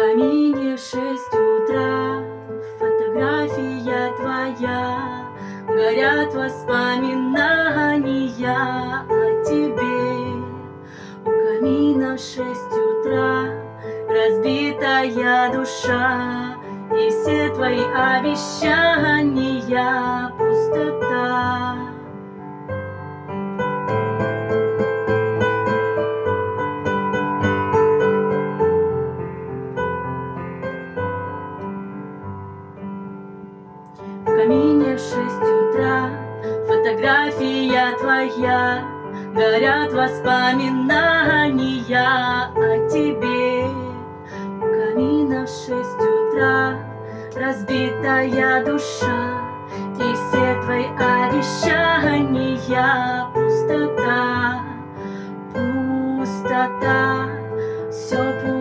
камине в 6 утра фотография твоя, горят воспоминания о тебе. У камина в 6 утра разбитая душа, и все твои обещания пустота. В камине в 6 утра фотография твоя, горят воспоминания о тебе. У камина в 6 утра разбитая душа, и все твои обещания пустота, пустота, все пустота.